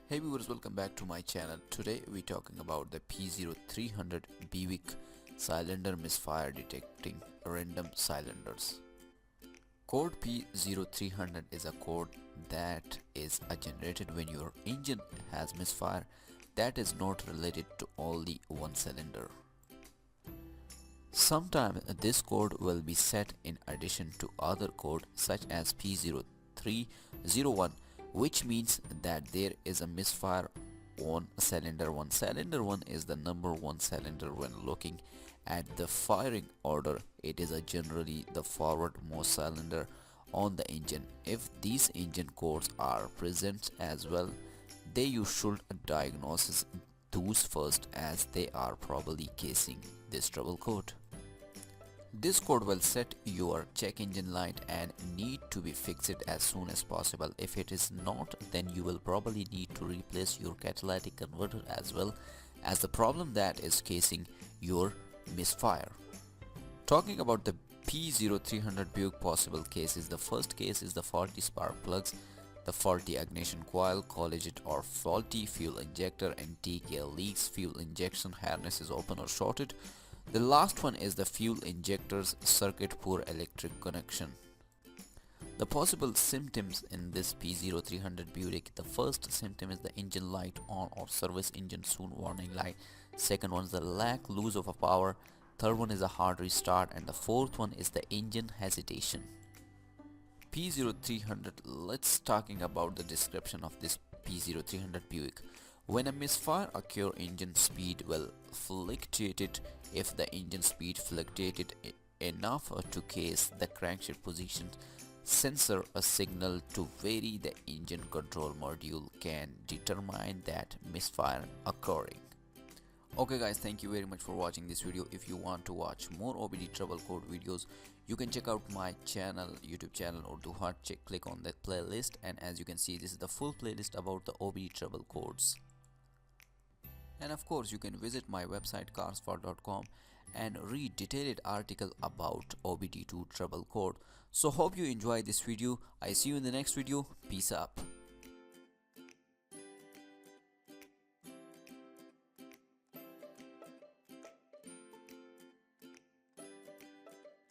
Hey viewers, welcome back to my channel. Today we're talking about the P0300 BUICK cylinder misfire detecting random cylinders. Code P0300 is a code that is generated when your engine has misfire that is not related to only one cylinder. Sometimes this code will be set in addition to other code such as P0301, which means that there is a misfire on cylinder 1. Cylinder 1 is the number one cylinder. When looking at the firing order, it is generally the forwardmost cylinder on the engine. If these engine codes are present as well, then you should diagnose those first, as they are probably casing this trouble code. This code will set your check engine light and need to be fixed as soon as possible. If it is not, then you will probably need to replace your catalytic converter as well, as the problem that is casing your misfire. Talking about the P0300 BUICK possible cases, the first case is the faulty spark plugs, the faulty ignition coil, Clogged or faulty fuel injector, and TKL leaks, fuel injection harness is open or shorted. The last one is the fuel injectors circuit, poor electric connection. The possible symptoms in this P0300 BUICK: the first symptom is the engine light on or service engine soon warning light. Second one is the lack lose of a power. Third one is a hard restart, and the fourth one is the engine hesitation. P0300, let's talking about the description of this P0300 BUICK. When a misfire occurs, engine speed will fluctuate. If the engine speed fluctuated enough to case the crankshaft position sensor a signal to vary, the engine control module can determine that misfire occurring. Okay guys, thank you very much for watching this video. If you want to watch more OBD trouble code videos, you can check out my channel, YouTube channel, or do hard check, click on that playlist, and as you can see, this is the full playlist about the OBD trouble codes. And of course, you can visit my website carsfor.com and read detailed article about OBD2 trouble code. So hope you enjoy this video. I see you in the next video. Peace up.